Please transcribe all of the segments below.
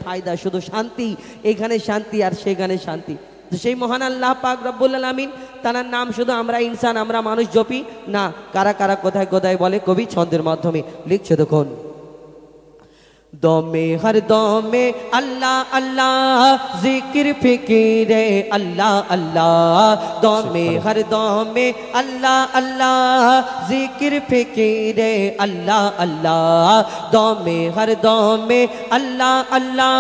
ফায়দা, শুধু শান্তি, এখানে শান্তি আর সেখানে শান্তি। তো সেই মহান আল্লাহ পাক রব্বুল আলামিন, তার নাম শুধু আমরা ইনসান, আমরা মানুষ জপি না, কারা কারা কোথায় কোথায় বলে কবি ছন্দের মাধ্যমে লিখছে। দেখুন, দমে হর দমে আল্লাহ আল্লাহ জিকির ফিকিরে আল্লাহ আল্লাহ, দমে হর দমে আল্লাহ আল্লাহ জিকির ফিকিরে আল্লাহ আল্লাহ, দমে হর দমে আল্লাহ আল্লাহ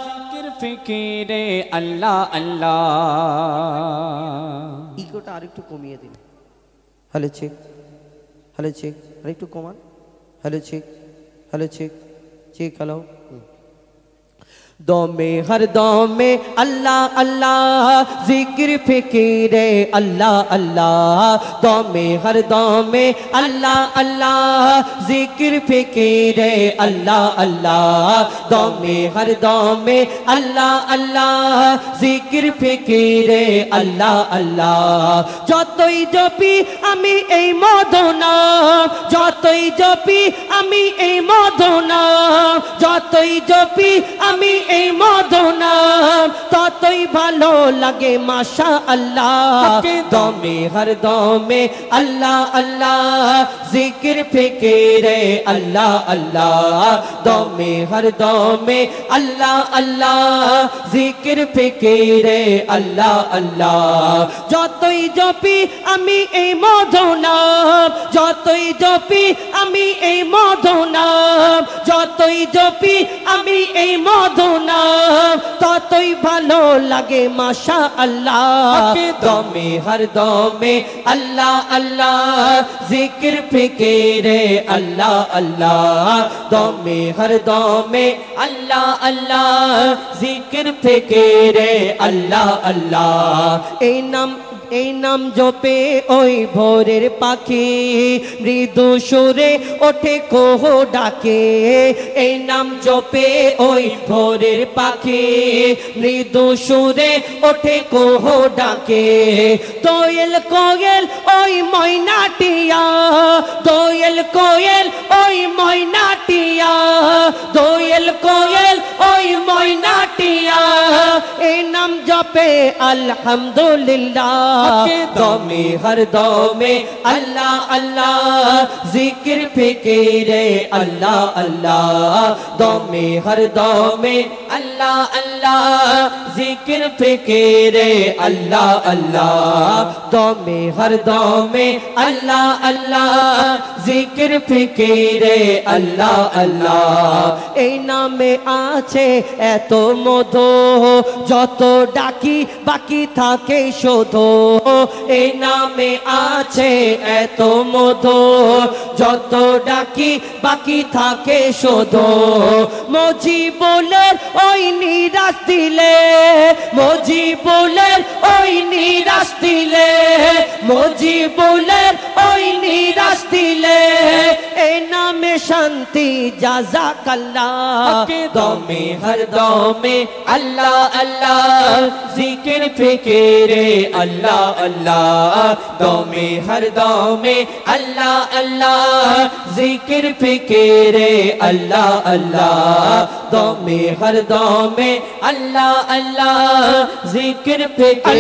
জিকির ফিকিরে আল্লাহ আল্লাহ। ইগোটা আরেকটু কমিয়ে দিন। হ্যালো চেক, হ্যালো চেক, আরেকটু কমান। Hello check, hello check, check, hello. দমে হর দমে আল্লাহ আল্লাহ জিকির ফিকিরে আল্লাহ আল্লাহ, দমে হর দমে আল্লাহ আল্লাহ জিকির ফিকিরে আল্লাহ আল্লাহ, দমে হর দমে আল্লাহ আল্লাহ জিকির ফিকিরে আল্লাহ আল্লাহ। যতই জপি আমি এই মদনাম, যতই জপি আমি এই মদনাম, যতই জপি আমি এই মদনাম, ততই ভালো লাগে মাশা আল্লাহ। দমে হর দমে আল্লাহ আল্লাহ জিকির ফিকিরে আল্লাহ আল্লাহ, দমে হর দমে আল্লাহ আল্লাহ জিকির ফিকিরে আল্লাহ আল্লাহ। যতই জপি আমি এই মদনাম, যতই জপি আমি এই মদনাম, যতই জপি আমি এই মদনাম, ততই ভালো লাগে মাশা আল্লাহ। দমে হর দমে আল্লাহ আল্লাহ জিকির ফিকিরে আল্লাহ আল্লাহ, দমে হর দমে আল্লাহ আল্লাহ জিকির ফিকিরে আল্লাহ আল্লাহ। এই নাম জপে ওই ভোরের পাখি মৃদু সুরে ওঠে কোহ ডাকে, এই নাম জপে ওই ভোরের পাখি মৃদু সুরে ওঠে কোহ ডাকে। দোয়েল কোয়েল ওই ময়নাটিয়া, দোয়েল কোয়েল ওই ময়নাটিয়া, দোয়েল কোয়েল ওই ময়নাটিয়া, এই নাম জপে আলহামদুলিল্লাহ। দমে হর দমে আল্লাহ আল্লাহ জিকির ফিকিরে আল্লাহ আল্লাহ, দমে হর দমে আল্লাহ আল্লাহ জিকির ফিকিরে আল্লাহ আল্লাহ, দমে হর দমে আল্লাহ আল্লাহ জিকির ফিকিরে আল্লাহ আল্লাহ। এই নামে আছে এত মধু, যত ডাকি বাকি থাকে শুধু, এই নামে আছে এত মধু, যত ডাকি বাকি থাকে শুধু। মজিবুলের ওই নিরাশ দিলে, মজিবুলের ওই নিরাশ দিলে, মজিবুলের ওই নিরাশ দিলে, এই নামে শান্তি জাযাকাল্লাহ। দমে হর দমে আল্লাহ আল্লাহ জিকির ফিকিরে আল্লাহ আল্লাহ, দমে হর দমে আল্লাহ আল্লাহ জিকির ফিকিরে আল্লাহ আল্লাহ, দমে হর দমে আল্লাহ আল্লাহ জিকির ফিকিরে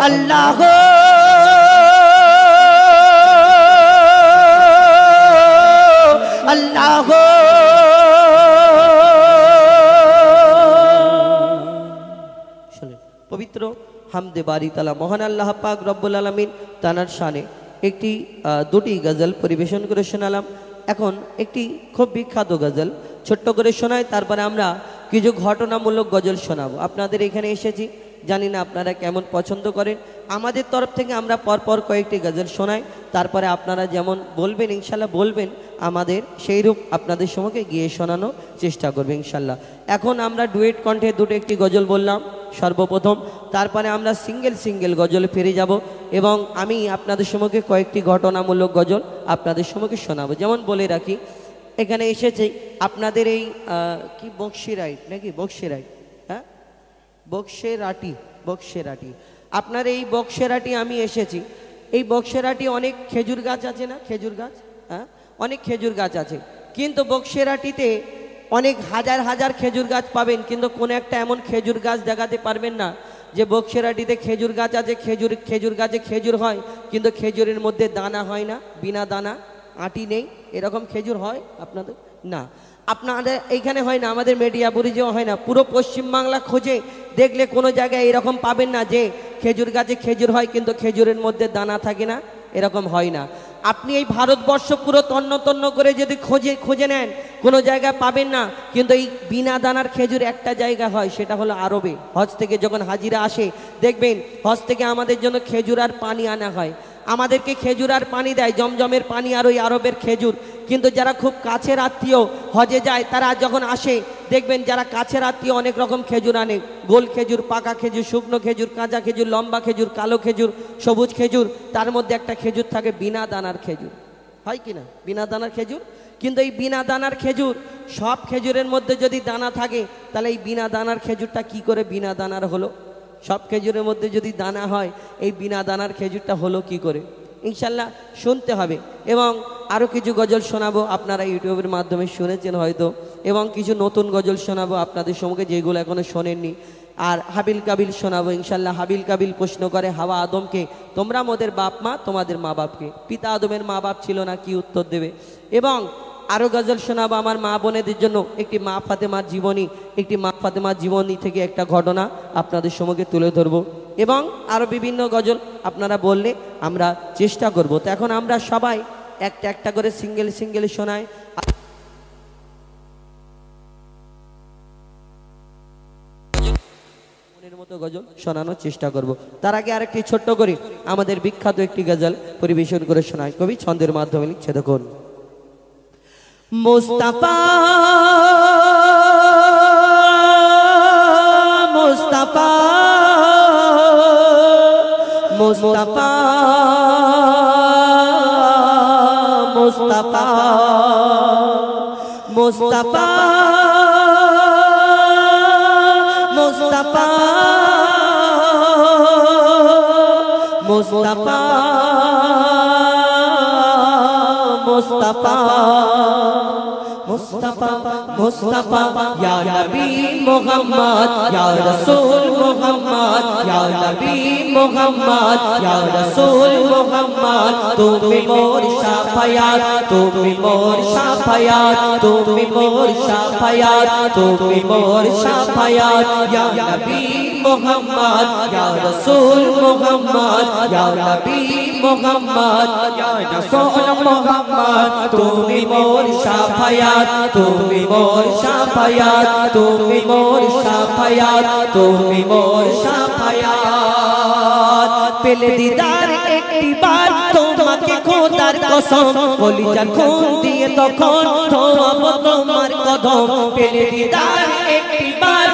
আল্লাহ আল্লাহ। পবিত্র হামদে বারি তালা মহান আল্লাহ পাক রব্বুল আলামিন তানার শানে একটি দুটি গজল পরিবেশন করে শোনালাম। এখন একটি খুব বিখ্যাত গজল ছোট্ট করে শোনাই, তারপরে আমরা কিছু ঘটনামূলক গজল শোনাবো। আপনাদের এখানে এসেছি, জানি না আপনারা কেমন পছন্দ করেন। আমাদের তরফ থেকে আমরা পরপর কয়েকটি গজল শোনাই, তারপরে আপনারা যেমন বলবেন ইনশাল্লাহ বলবেন, আমাদের সেইরূপ আপনাদের সম্মুখে গিয়ে শোনানোর চেষ্টা করবে ইনশাল্লাহ। এখন আমরা ডুয়েট কণ্ঠে দুটো একটি গজল বললাম সর্বপ্রথম, তারপরে আমরা সিঙ্গেল সিঙ্গেল গজলে ফিরে যাব এবং আমি আপনাদের সম্মুখে কয়েকটি ঘটনামূলক গজল আপনাদের সম্মুখে শোনাবো। যেমন বলে রাখি, এখানে এসেছে আপনাদের এই কি বক্সিরাইট নাকি বক্সিরাইট, হ্যাঁ বক্সেরাটি, বক্সেরাটি, আপনার এই বক্সেরাটি আমি এসেছি। এই বক্সেরাটি অনেক খেজুর গাছ আছে না, খেজুর গাছ, হ্যাঁ অনেক খেজুর গাছ আছে, কিন্তু বক্সেরাটিতে অনেক হাজার হাজার খেজুর গাছ পাবেন, কিন্তু কোনো একটা এমন খেজুর গাছ দেখাতে পারবেন না যে বক্সেরাটিতে খেজুর গাছ আছে, খেজুর গাছে খেজুর হয়, কিন্তু খেজুরের মধ্যে দানা হয় না, বিনা দানা, আটি নেই, এরকম খেজুর হয় আপনাদের? না, আপনাদের এইখানে হয় না, আমাদের মেডিয়াপুরিতেও হয় না। পুরো পশ্চিমবাংলা খোঁজে দেখলে কোনো জায়গায় এরকম পাবেন না যে খেজুর গাছে খেজুর হয় কিন্তু খেজুরের মধ্যে দানা থাকে না, এরকম হয় না। আপনি এই ভারতবর্ষ পুরো তন্ন তন্ন করে যদি খুঁজে নেন কোনো জায়গায় পাবেন না, কিন্তু এই বিনা দানার খেজুর একটা জায়গা হয়, সেটা হলো আরবে। হজ থেকে যখন হাজিরা আসে দেখবেন হজ থেকে আমাদের জন্য খেজুর আর পানি আনা হয়, আমাদেরকে খেজুর আর পানি দেয়, জমজমের পানি আর ওই আরবের খেজুর। কিন্তু যারা খুব কাছের আত্মীয় হজে যায় তারা যখন আসে দেখবেন যারা কাছের আত্মীয় অনেক রকম খেজুর আনে, গোল খেজুর, পাকা খেজুর, শুকনো খেজুর, কাঁচা খেজুর, লম্বা খেজুর, কালো খেজুর, সবুজ খেজুর, তার মধ্যে একটা খেজুর থাকে বিনা দানার খেজুর, হয় কি না, বিনা দানার খেজুর। কিন্তু এই বিনা দানার খেজুর, সব খেজুরের মধ্যে যদি দানা থাকে তাহলে এই বিনা দানার খেজুরটা কি করে বিনা দানার হলো? সব খেজুরের মধ্যে যদি দানা হয় এই বিনা দানার খেজুরটা হলো কি করে? ইনশাল্লাহ শুনতে হবে। এবং আরও কিছু গজল শোনাবো, আপনারা ইউটিউবের মাধ্যমে শুনেছেন হয়তো, এবং কিছু নতুন গজল শোনাবো আপনাদের সম্মুখে যেগুলো এখনো শোনেননি। আর হাবিল কাবিল শোনাবো ইনশাল্লাহ। হাবিল কাবিল প্রশ্ন করে হাওয়া আদমকে, তোমরা মোদের বাপ মা, তোমাদের মা বাপকে, পিতা আদমের মা বাপ ছিল না, কি উত্তর দেবে? এবং আরও গজল শোনাবো আমার মা বোনেদের জন্য, একটি মা ফাতেমার জীবনী, একটি মা ফাতেমার জীবনী থেকে একটা ঘটনা আপনাদের সম্মুখে তুলে ধরবো, এবং আরও বিভিন্ন গজল আপনারা বললে আমরা চেষ্টা করব। তো এখন আমরা সবাই একটা একটা করে সিঙ্গেল শোনাই, মনের মতো গজল শোনানোর চেষ্টা করব। তার আগে আরেকটি ছোট্ট করে আমাদের বিখ্যাত একটি গজল পরিবেশন করে শোনায় কবি, ছন্দের মাধ্যমে লিখছে, দেখুন। মুস্তাফা মুস্তাফা মুস্তাফা মুস্তাফা মুস্তাফা মুস্তাফা মুস্তাফা মুস্তাফা মুস্তাফা মুস্তাফা ইয়া নবী মুহাম্মদ ইয়া রাসূল মুহাম্মদ ইয়া নবী মুহাম্মদ ইয়া রাসূল মুহাম্মদ, তুমি মোর শাফায়াত, তুমি মোর শাফায়াত, তুমি মোর শাফায়াত, তুমি মোর শাফায়াত, ইয়া নবী মুহাম্মদ ইয়া রাসূল মুহাম্মদ ইয়া নবী মুহাম্মদ ইয়া রাসূল মুহাম্মদ, তুমি মোর শাফায়াত, তুমি মোর শাফায়াত, তুমি মোর শাফায়াত, তুমি মোর শাফায়াত। পেলে দিদার একটি বার তোমাকে খোদার কসম, কলিজার খুন দিয়ে তখন ধোয়াবো তোমার কদম। পেলে দিদার একটি বার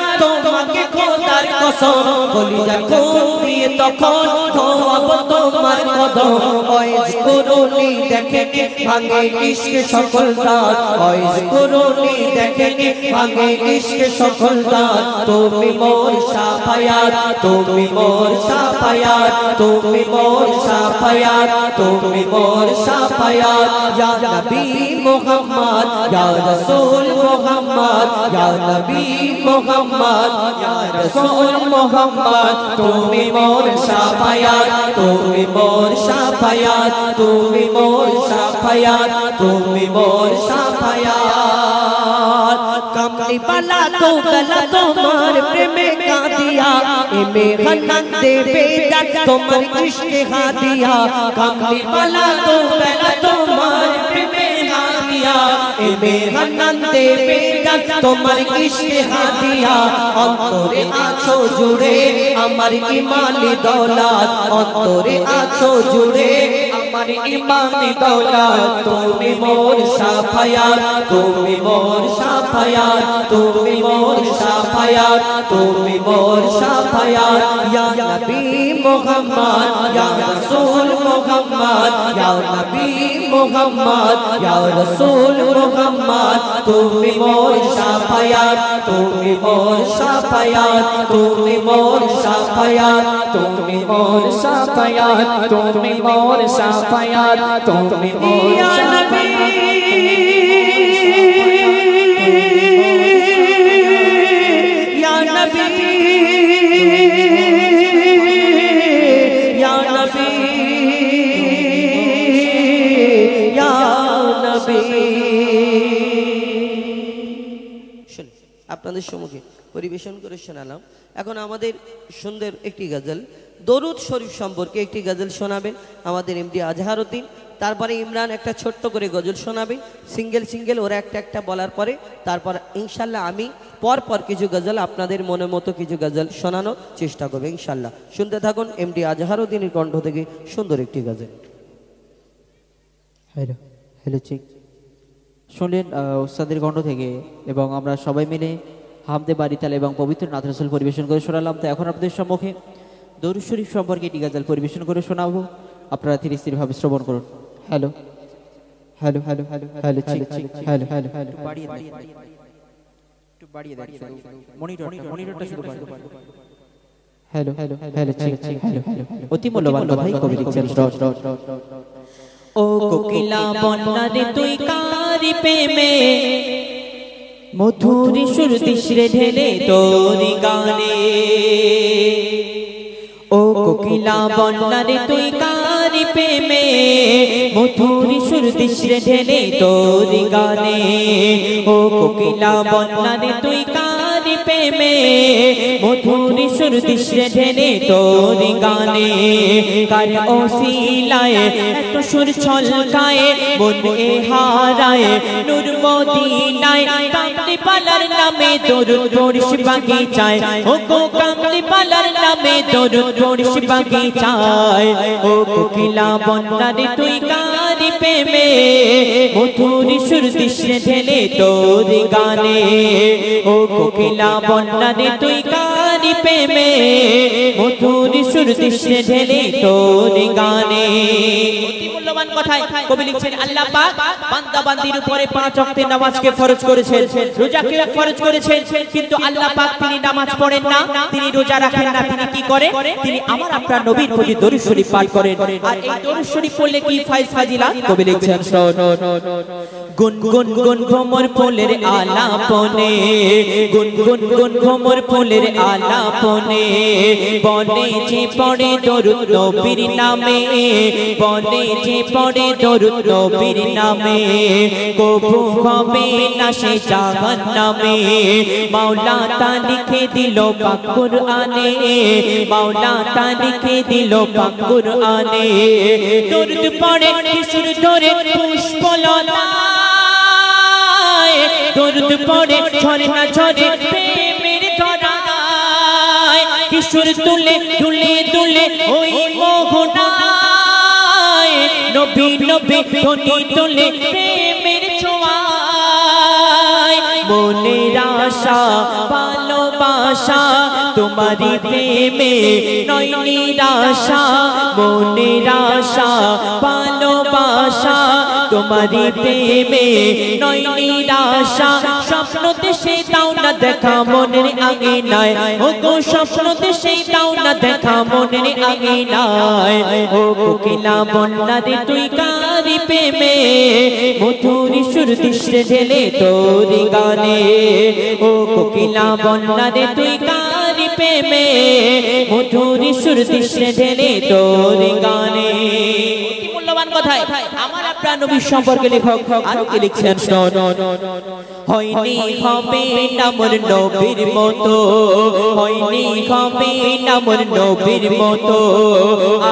তোমাকে খোদার কসম, কলিজার খুন দিয়ে তখন ধোয়াবো তোমার কদম। ওয়াইজ করুনি দেখেনি ভাঙে ইশক সকল দাঁত, ওয়াইজ করুনি দেখেনি ভাঙে ইশক সকল দাঁত, তুমি মোর শাফায়াত, তুমি মোর শাফায়াত, তুমি মোর শাফায়াত, তুমি মোর শাফায়াত, ইয়া নবী মুহাম্মদ ইয়া রাসূল মুহাম্মদ ইয়া নবী মুহাম্মদ ইয়া রাসূল মুহাম্মদ, তুমি মোর শাফায়াত, তুমি মোর শাফায়াত, তুমি মোর শাফায়াত, তুমি মোর শাফায়াত। কমলি বালা তো গলা তোমার প্রেমে কাঁদিয়া, এমে হান্নান দেবে দার তোমার ইশকে হাদিয়া। কমলি বালা তো গলা তোমার প্রেমে হাদিয়া, এমে হান্নান দেবে দার তোমার ইশকে হাদিয়া। অন্তরে আছো জুড়ে আমার ইমানি দৌলত, অন্তরে আছো জুড়ে আমার ইমানি দৌলত, তুমি মোর শাফায়াত, তুমি মোর শাফায়াত, তুমি মোর শাফায়াত, তুমি মোর শাফায়াত, ইয়া নবী মোহাম্মদ ইয়া রাসূল মোহাম্মদ ইয়া নবী মোহাম্মদ ইয়া রাসূল মোহাম্মদ তুমি মোর শাফায়াত তুমি মোর শাফায়াত তুমি মোর শাফায়াত তুমি মোর শাফায়াত তুমি মোর শাফায়াত তুমি মোর শাফায়াত ইয়া নবী ইয়া নবী ইয়া নবী। আপনাদের সম্মুখে পরিবেশন করে শোনালাম। এখন আমাদের সুন্দর একটি গজল দরুদ শরীফ সম্পর্কে একটি গজল শোনাবেন আমাদের এমডি আজহারউদ্দিন। তারপরে ইমরান একটা ছোট্ট করে গজল শোনাবেন সিঙ্গেল সিঙ্গেল, ওরা একটা একটা বলার পরে তারপর ইনশাল্লাহ আমি পর কিছু গজল আপনাদের মনের মতো কিছু গজল শোনানোর চেষ্টা করবো ইনশাল্লাহ। শুনতে থাকুন এমডি আজহারউদ্দিনের কণ্ঠ থেকে সুন্দর একটি গজল। হ্যালো হ্যালো চেক শুনলেন ওস্তাদের কণ্ঠ থেকে, এবং আমরা সবাই মিলে হামদে বারিতাল এবং পবিত্র নাথ রাসূল পরিবেশন করে শোনালাম। তো এখন আপনাদের সম্মুখে দরুদ শরীফ সম্পর্কে একটি গজল পরিবেশন করে শোনাবো, আপনারা ধীরে স্থিরভাবে শ্রবণ করুন। Hello hello hello hello hello check hello hello hello একটু বাড়িয়ে দেন মনিটরটা শুরু করুন। Hello hello hello check hello hello অতি মূল্যবান কথাই কবি লিখছেন। ও কোকিলা বন্যারে তুই কারি প্রেমে মধুর সুর তিসরে ঢেলে তোরি গানে। ও কোকিলা বন্যারে তুই কারি প্রেমে মধুর সুর তিসরে ঢেলে তোরি গানে। ও কোকিলা বন্যারে তুই কারি প্রেমে মধুর সুর তিসরে ঢেলে তোরি গানে। কার ওসিলায় এত সুর ছলকায় মন এ হারায় নূর মদিনায় কামলি পালার নামে দরুদ পড়িস বাগিচায়। ও গো কামলি পালার নামে দরুদ পড়িস বাগিচায়। ও কোকিলা বন্যারে তুই কারি প্রেমে মধুর সুর তিসরে ঢেলে তোরি গানে। ও কোকিলা বন্যারে তুই কারি প্রেমে মধুর সুর তিসরে ঢেলে তোরি গানে। অতি মূল্যবান কথায় কবি লিখছেন আল্লাহ পাক বান্দা বান্দির উপরে 5 ওয়াক্তের নামাজকে ফরজ করেছেন, রোজাকে ফরজ করেছেন, কিন্তু আল্লাহ পাক তিনি নামাজ পড়েন না, তিনি রোজা রাখেন না, তিনি কি করে? তিনি আমার আপনার নবীর প্রতি দরুদ শরীফ পাঠ করেন। আর এই দরুদ শরীফ পড়লে কি ফাজিলা কবি লিখছেন গুন গুন গুন ভ্রমর ফুলের আলাপনে, গুন গুন গুন ভ্রমর ফুলের আলাপনে বনে যে পড়ে দরুদ নবীর নামে, বনে যে পড়ে দরুদ নবীর নামে কবু হবে না সে জাহান্নামে। মাওলা তা লিখে দিল পাক কুরআনে, মাওলা তা লিখে দিল পাক কুরআনে। দরুদ পড়ে কিশোর ধরে পুষ্পলতায়, দরুদ পড়ে ঝরে না ঝরে প্রেমের ধরায়। কিশোর তুলে তুলে তুলে ওই মোহনায় নবী নবী ধ্বনি তুলে প্রেমের ছোঁয়ায়। মনের আশা ভালোবাসা তোমারি প্রেমে নয় নিরাশা, মনের আশা ভালোবাসা তোমারি প্রেমে নয় নিরাশা। স্বপ্ন দেশে দাও না দেখা মনের আঙিনায়, ও গো স্বপ্ন দেশে দাও না দেখা মনের আঙিনায়। ও কোকিলা বন্যারে তুই কারি প্রেমে মধুর সুর তিসরে ঢেলে তোরি গানে। ও কোকিলা বন্যারে তুই কারি প্রেমে মধুর সুর তিসরে ঢেলে তোরি গানে। মূল্যবান কথায় আমার আপনার নবীর সম্পর্কে লেখক আরো কি লিখছেন হয়নি হবে না মোর নবীর মতো, হয়নি হবে না মোর নবীর মতো।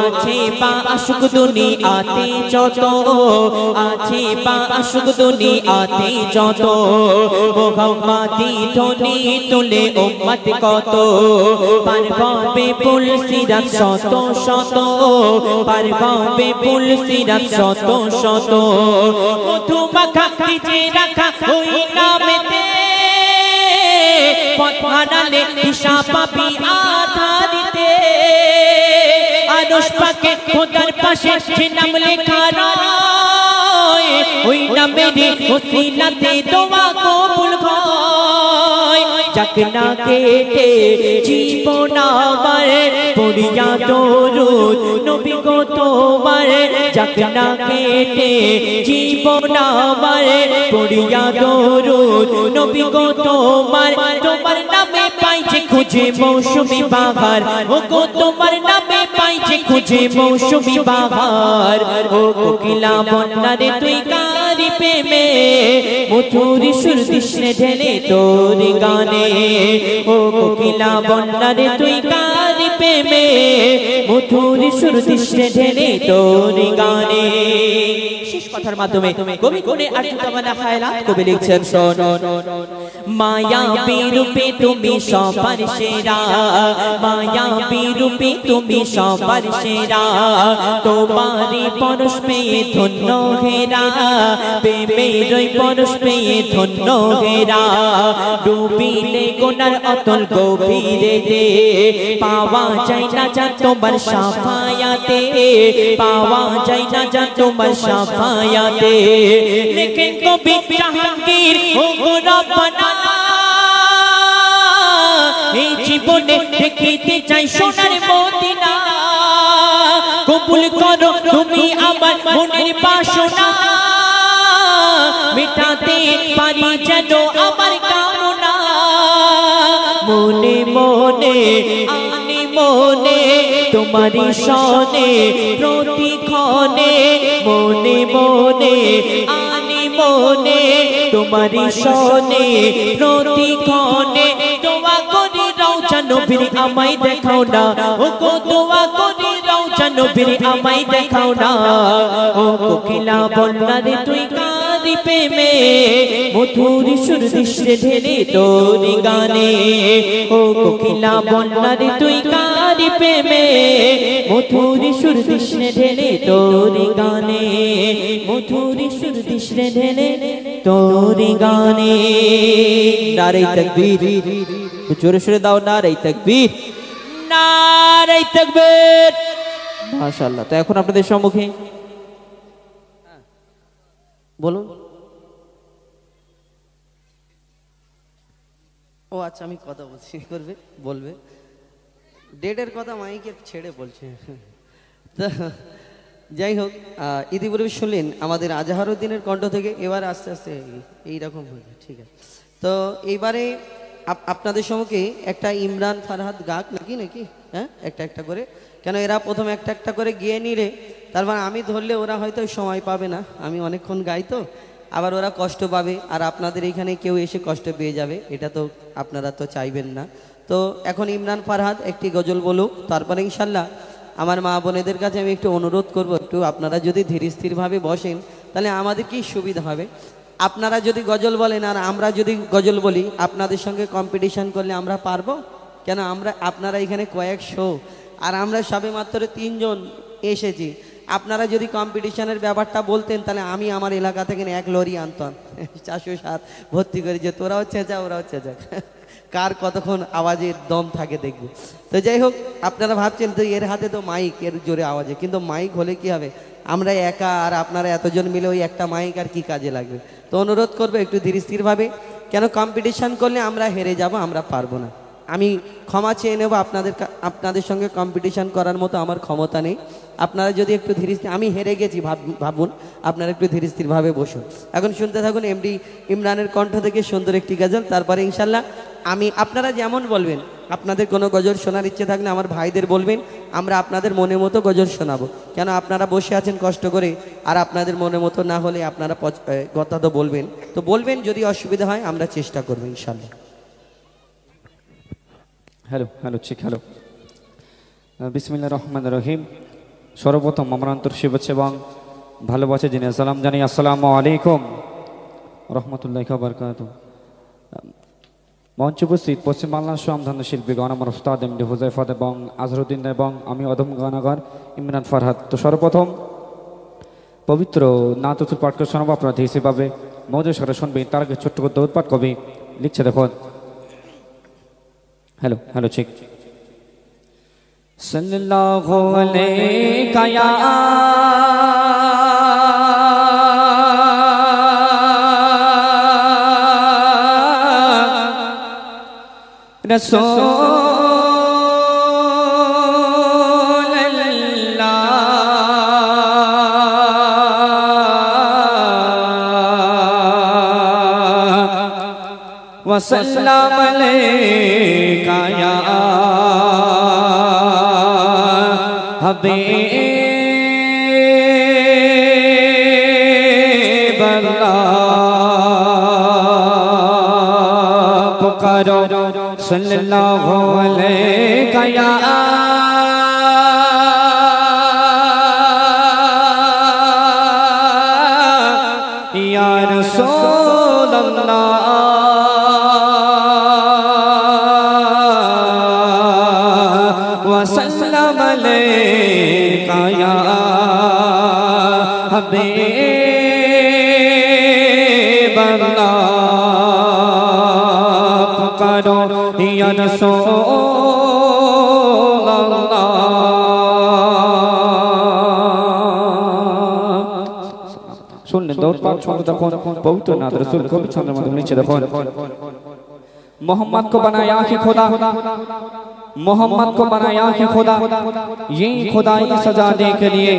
আছে বা আশুক দুনিয়াতে যত, আছে বা আশুক দুনিয়াতে যত। মুহাম্মাদি ধ্বনি তুলে উম্মত কত, পার হবে পুল সিরাত শত শত, পার হবে পুল সিরাত শত শত। মধু মাখা ভিজে রাখা ওই নামেতে পথ হারালে দিশা পাবি আধারিতে। আরশ পাকে খোদার পাশে যে নাম লেখা রয় ওই নামেরই ওসিলাতে দোয়া কবুল হয় যাক না কেটে জীবন আমার পড়িয়া দরুদ নবী গো তোমার যাক না কেটে জীবন আমার পড়িয়া দরুদ নবী গো তোমার তোমার নামে পাইছে খুঁজে মৌসুমি বাহার ও গো তোমার নামে পাইছে খুঁজে মৌসুমি বাহার ও কোকিলা বন্যারে তুই কারি প্রেমে মধুর সুর দিশে ঢেলে তোর গানে ও কোকিলা বন্যারে তুই কারি প্রেমে মধুর সুর দিশে ঢেলে তোর গানে শেষ কথার মাধ্যমে কবি কোনে আরজুতামানা খায়রাত কবি লিখছেন শোন মায়া বিরূপে তুমি সবার সেরা মায়া বিরূপে তুমি সবার সেরা তোমারই পরশ পেয়ে ধন্য হেরা প্রেমেরই পরশ পেয়ে ধন্য হেরা ডুবিলে গোনার অতল গভীরে দে পাওয়া যায় না যা তোমার সাফায়াতে পাওয়া যায় না যা তোমার সাফায়াতে লেকিন কবি জাহাঙ্গীর ও গো রব্বানা এই জীবনে দেখিতে চাই সোনার মদিনা কবুল করো তুমি আমার মনের বাসনা মিটাতে পারি যেন আমার কামনা মনে মনে আনি মনে তোমারি সনে প্রতিক্ষণে মনে মনে আনি মনে তোমারি সনে প্রতিক্ষণে দোয়া করি রওজা নবীর আমায় দেখাও না ও গো দোয়া করি রওজা নবীর আমায় দেখাও না ও কোকিলা বন্যারে তুই কারি প্রেমে মধুর সুর দিশে ঢেলে তোর গানে ও কোকিলা বন্যারে তুই কারি প্রেমে মধুর সুর দিশে ঢেলে তোর গানে মধুর সুর দিশে ঢেলে তোর গানে নারে তাকবীর জোরে সোরে দাও নারে তাকবীর নারে তাকবীর মাশাআল্লাহ। তো এখন আপনাদের সম্মুখে বলুন। ও আচ্ছা, আমি কথা বলছি, করবে বলবে ডেটের কথা মাইকে ছেড়ে বলছে। তো যাই হোক, ইতিপূর্বে শুনলেন আমাদের আজহারউদ্দিনের কণ্ঠ থেকে। এবার আস্তে আস্তে এইরকম হয়েছে, ঠিক আছে। তো এইবারে আপনাদের সম্মুখে একটা ইমরান ফারহাদ গাক নাকি নাকি হ্যাঁ, একটা একটা করে, কেন এরা প্রথম একটা একটা করে গিয়ে নিলে তারপর আমি ধরলে ওরা হয়তো সময় পাবে না, আমি অনেকক্ষণ গাই তো, আবার ওরা কষ্ট পাবে, আর আপনাদের এইখানে কেউ এসে কষ্ট পেয়ে যাবে, এটা তো আপনারা তো চাইবেন না। তো এখন ইমরান ফারহাদ একটি গজল বলুক, তারপরে ইনশাল্লাহ আমার মা বোনেদের কাছে আমি একটু অনুরোধ করব, একটু আপনারা যদি ধীর স্থিরভাবে বসেন তাহলে আমাদের কি সুবিধা হবে। আপনারা যদি গজল বলেন আর আমরা যদি গজল বলি, আপনাদের সঙ্গে কম্পিটিশন করলে আমরা পারবো? কেন আপনারা এখানে কয়েকশো, আর আমরা সবে মাত্র 3 জন এসেছি। আপনারা যদি কম্পিটিশনের ব্যাপারটা বলতেন তাহলে আমি আমার এলাকা থেকে 1 লরি আনতাম 407 ভর্তি করে, যে তোরাও চেঁচা ওরাও চেঁচা, কার কতক্ষণ আওয়াজের দম থাকে দেখবে। তো যাই হোক, আপনারা ভাবছেন তো এর হাতে তো মাইক, এর জোরে আওয়াজে, কিন্তু মাইক হলে কি হবে, আমরা একা আর আপনারা এতজন মিলে ওই একটা মাইক আর কি কাজে লাগবে। তো অনুরোধ করবো একটু ধীর স্থিরভাবে, কেন কম্পিটিশন করলে আমরা হেরে যাব, আমরা পারবো না। আমি ক্ষমা চেয়ে নেব, আপনাদের সঙ্গে কম্পিটিশন করার মতো আমার ক্ষমতা নেই। আপনারা যদি একটু ধীর স্থির, আমি হেরে গেছি ভাবুন, আপনারা একটু ধীর স্থিরভাবে বসুন। এখন শুনতে থাকুন এমডি ইমরানের কণ্ঠ থেকে সুন্দর একটি গজল, তারপরে ইনশাল্লাহ আপনারা যেমন বলবেন, আপনাদের কোনো গজল শোনার ইচ্ছে থাকলে আমার ভাইদের বলবেন, আমরা আপনাদের মনে মতো গজল শোনাবো। কেন আপনারা বসে আছেন কষ্ট করে, আর আপনাদের মনে মতো না হলে আপনারা কথা তো বলবেন, তো বলবেন, যদি অসুবিধা হয় আমরা চেষ্টা করবো ইনশাল্লাহ। হ্যালো হ্যালো ঠিক হ্যালো, বিসমিল্লাহির রহমানির রহিম। সর্বপ্রথম আমার আন্তরিক শুভেচ্ছা এবং ভালোবাসা জেনে সালাম জানাই, আসসালামু আলাইকুম রহমতুল্লাহি ওয়া বারাকাতুহু। মঞ্চ উপস্থিত পশ্চিম বাংলার সুনামধন্য শিল্পীগণ, আমার উস্তাদ এমডি হুজাইফা এবং আজহারউদ্দিন এবং আমি অধম গানাগার ইমরান ফারহাদ। তো সর্বপ্রথম পবিত্র নাতুল পাঠ করে শোনাবো, আপনারা হিসেবে মৌজুদ সাথে শুনবেন। তার আগে ছোট্ট করে দৌড় পাঠ কবি লিখছে, দেখুন। হ্যালো হ্যালো ঠিক। सल्लल्लाहु अलैका या रसूल अल्लाह वसल्लम अलैका या हबीब अल्लाह पुकारो सल्लल्लाहु अलैका या रसूल अल्लाह वसल्लम अलैका या हबीब अल्लाह पुकारो या रसूल अल्लाह सुनने दौड़ पाक छंद যখন पवित्र नाथ रसूल कवि छंদের মাধ্যমে নিচে দেখুন मोहम्मद को बनाया कि खुदा मोहम्मद को बनाया कि खुदा ये खुदाई सजाने के लिए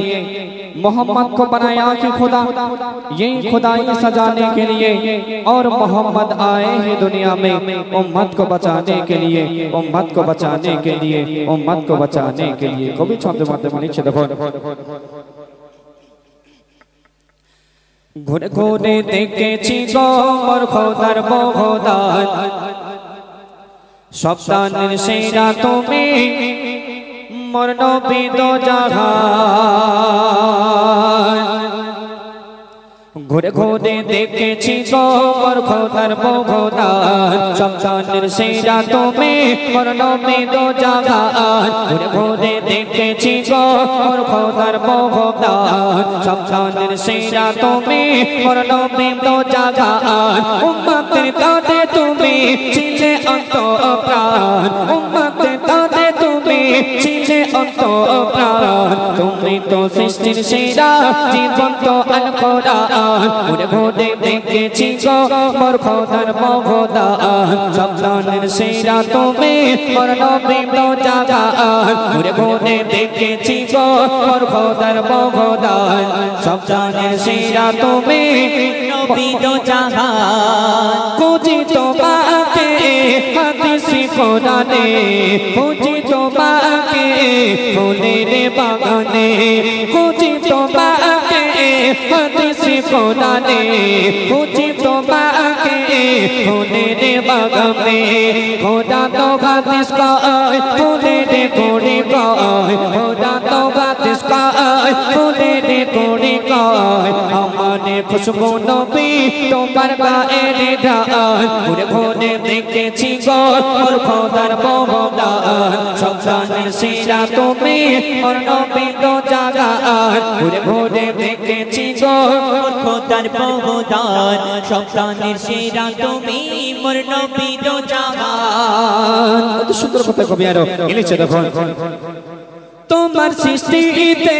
मोहम्मद को बनाया कि खुदा ये खुदाई सजाने के लिए और मोहम्मद आए हैं दुनिया में उम्मत को बचाने के लिए उम्मत को बचाने के लिए उम्मत को बचाने के लिए कवि छंদের মাধ্যমে নিচে দেখুন ঘুরে ঘুরে দেখেছি গো মোর খোদার বহদান সপ্তাহের সেরা তুমি মোর নবী দো জাহান ঘুরে ঘুরে দেখেছি গো মোর খোদার বহদান সপ্তাহের সেরা তুমি মোর নবী দো জাহান ঘুরে ঘুরে দেখেছি গো মোর খোদার বহদান সপ্তাহের সেরা তুমি মোর নবী দো জাহান উম্মতের কাঁধে তুমি ছিলে অন্তঃপ্রাণ উম্মতের কাঁধে তুমি ছিলে অন্তঃপ্রাণ তুমি তো সৃষ্টির সেরা জীবন্ত আল কোরআন ঘুরে ঘুরে দেখেছি গো মোর খোদার বহদান সপ্তাহের সেরা তুমি মোর নবী দো জাহান ঘুরে ঘুরে দেখেছি গো মোর খোদার বহদান সপ্তাহের সেরা তুমি নবী দো জাহান খুঁজি তোমাকে হাদিস কোরআনে খুঁজি তোমাকে ফুলের বাগানে খুঁজি তোমাকে হাদিস কোরআনে খুঁজি তোমাকে ফুলের বাগানে খোদা তো হাদিস কয় ফুলের কোড়ে কয় খোদা তো হাদিস কয় ফুলের কোড়ে কয় আমারে খুশবু নবী তোমার গায়ের ঢাল ঘুরে ঘুরে দেখেছি গো মোর খোদার বহদান সপ্তাহের সেরা তুমি মোর নবী দো জাহান ঘুরে ঘুরে দেখেছি গো মোর খোদার বহদান সপ্তাহের সেরা তুমি মোর নবী দো জাহান কত সুন্দর কথা কবি আরো লিখছে দেখুন তোমার সৃষ্টিতে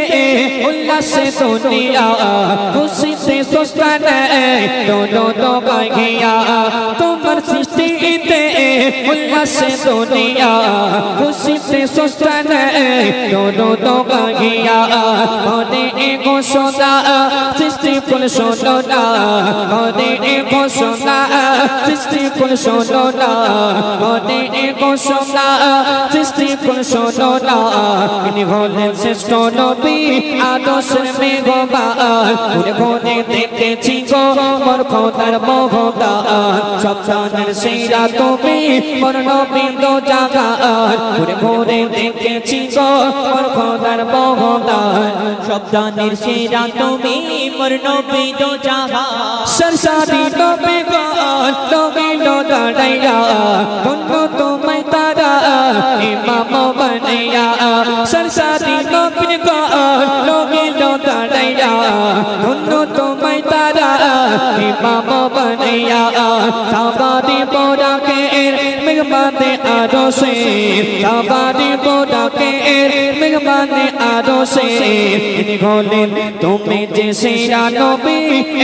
উল্লাসে দুনিয়া খুশিতে সুস্তানে দোনো দো গাইয়া তোমার সৃষ্টিতে উল্লাসে দুনিয়া খুশিতে সুস্তানে দোনো দো গাইয়া মনে ঘোষণা সৃষ্টি ফুল শোনো না মনে ঘোষণা সৃষ্টি ফুল শোনো না মনে ঘোষণা সৃষ্টি ফুল শোনো না হলেন শ্রেষ্ঠ নবী আদর্শের মেঘবান ঘুরে ঘুরে দেখেছি গো মোর খোদার বহদান সপ্তাহের সেরা তুমি মোর নবী দো জাহান ঘুরে ঘুরে দেখেছি গো মোর খোদার বহদান সপ্তাহের সেরা তুমি মোর নবী দো জাহান সরসারি নবী গান নবী লো দাঁড়াইয়া বন্ধু তোমায় তারা ইমাম বানাইয়া সরসারি নবী গান নবী লো দাঁড়াইয়া বন্ধু তোমায় তারা ইমাম বানাইয়া সাবারি পোড়াকে মেহমানে আরশে সবারই ডাকে মেহমানে আরশে তিনি হলেন তুমি যে সেরা নবী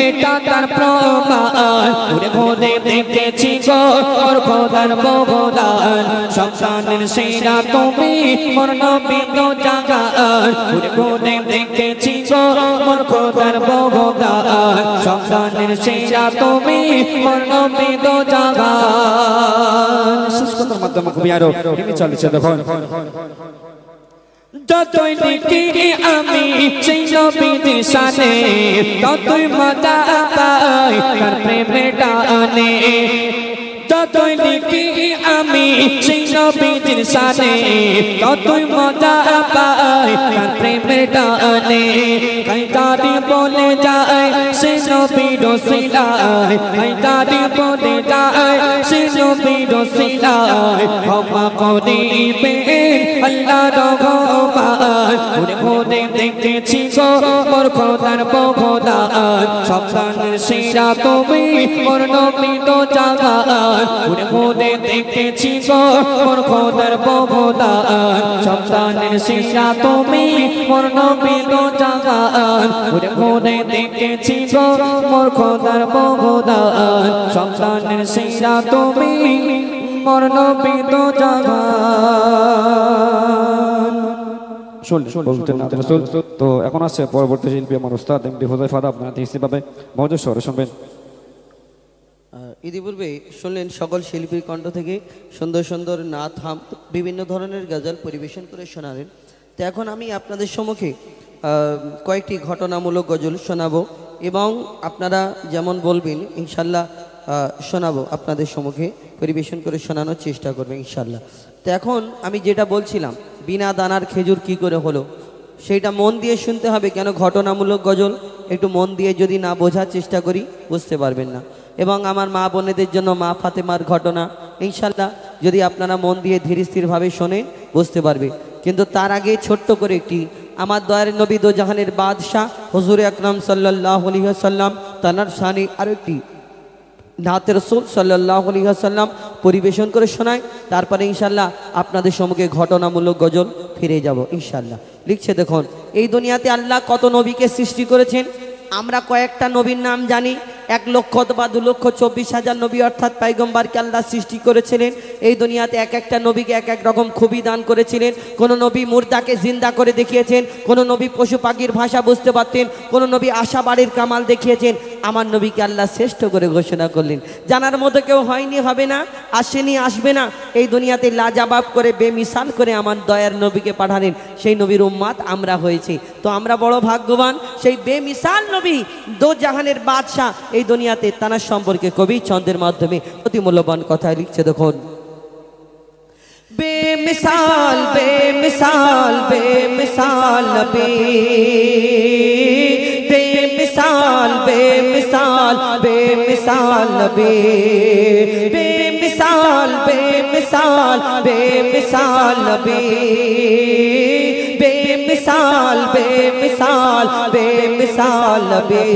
এটা তার প্রমাণ ঘুরে ঘুরে দেখেছি গো মোর খোদার বগদান সন্তানের সেরা তুমি মোর নবী তো জাগান ঘুরে ঘুরে দেখেছি গো মোর খোদার বগদান সন্তানের সেরা তুমি মোর নবী তো জাগান। শেষ কথার মাধ্যমে খুবই আরো এমনি চলেছে দেখুন যতই দেখি আমি সেই নবীর শানে ততই মজা পাই তার প্রেমে টানে যতই দেখি আমি সেই নবীর শানে ততই মজা পাই তার প্রেমে টানে কাইদারি বলে যায় সে নবীর ওসিলায় কাইদারি বলে যায় সে নবীর ওসিলায় ক্ষমা করিবেন আল্লাহ রহমান ঘুরে ঘুরে দেখেছি গো মোর খোদার বগদান সন্তানের সেরা তুমি মোর নবী তো জাগান ঘুরে ঘুরে দেখেছি গো মোর খোদার বগদান সন্তানের সেরা তুমি মোর নবী তো জাগান ঘুরে ঘুরে দেখেছি গো মোর খোদার বগদান সন্তানের সেরা তুমি মোর নবী তো জাগান। তো এখন আছে পরবর্তী শিল্পী আমার উস্তাদ এমডি হুযায়ফা আপনারা হিসেবে মহজুদ শহরে শুনবেন। ইতিপূর্বে শুনলেন সকল শিল্পীর কণ্ঠ থেকে সুন্দর সুন্দর নাত হাম বিভিন্ন ধরনের গজল পরিবেশন করে শোনালেন। তো এখন আমি আপনাদের সম্মুখে কয়েকটি ঘটনামূলক গজল শোনাবো এবং আপনারা যেমন বলবেন ইনশাল্লাহ শোনাবো, আপনাদের সম্মুখে পরিবেশন করে শোনানোর চেষ্টা করবে ইনশাল্লাহ। তো এখন আমি যেটা বলছিলাম বিনা দানার খেজুর কি করে হলো সেইটা মন দিয়ে শুনতে হবে, কেন ঘটনামূলক গজল একটু মন দিয়ে যদি না বোঝার চেষ্টা করি বুঝতে পারবেন না। এবং আমার মা বোনেদের জন্য মা ফাতেমার ঘটনা ইনশাল্লাহ যদি আপনারা মন দিয়ে ধীর স্থিরভাবে শোনেন বুঝতে পারবে। কিন্তু তার আগে ছোট্ট করে একটি আমার দয়ার নবী দো জাহানের বাদশাহ হুজুর আকরাম সাল্লাল্লাহু আলাইহি ওয়াসাল্লাম তানার শানে আরো একটি নাতে রাসূল সাল্লাল্লাহু আলাইহি ওয়াসাল্লাম পরিবেশন করে শোনায়, তারপরে ইনশাল্লাহ আপনাদের সম্মুখে ঘটনামূলক গজল ফিরে যাব ইনশাল্লাহ। লিখছে দেখুন, এই দুনিয়াতে আল্লাহ কত নবীকে সৃষ্টি করেছেন, আমরা কয়েকটা নবীর নাম জানি। 1,00,000 অথবা 2,24,000 নবী অর্থাৎ পয়গম্বরকে আল্লাহ সৃষ্টি করেছিলেন। এই দুনিয়াতে এক একটা নবীকে এক এক রকম খুবই দান করেছিলেন। কোন নবী মুর্দাকে জিন্দা করে দেখিয়েছেন, কোন নবী পশু পাখির ভাষা বুঝতে পারতেন, কোন নবী আশা বাড়ির কামাল দেখিয়েছেন। আমার নবীকে আল্লাহ শ্রেষ্ঠ করে ঘোষণা করলেন। জানার মতো কেউ হয়নি, হবে না, আসেনি, আসবে না। এই দুনিয়াতে লাজবাব করে বেমিসাল করে আমার দয়ার নবীকে পাঠালেন, সেই নবীর উম্মাত আমরা হয়েছি। তো আমরা বড় ভাগ্যবান, সেই বেমিসাল নবী দো জাহানের বাদশাহ এই দুনিয়াতে তানার সম্পর্কে কবি ছন্দের মাধ্যমে অতি মূল্যবান কথা লিখছে দেখুন। বেমিসাল বেমিসাল বেমিসাল নবী, বেমিসাল বেমিসাল বেমিসাল নবী, বেমিসাল বেমিসাল বেমিসাল নবী, বেমিসাল বেমিসাল বেমিসাল নবী।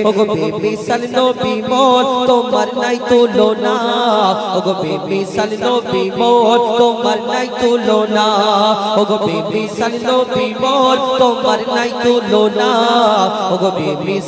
ওগো বেমিসাল নবী মোর তোমার নাই তুলনা, ওগো বেমিসাল নবী মোর তোমার নাই তুলনা, ওগো বেমিসাল নবী মোর তোমার নাই তুলনা, ওগো বেমিসাল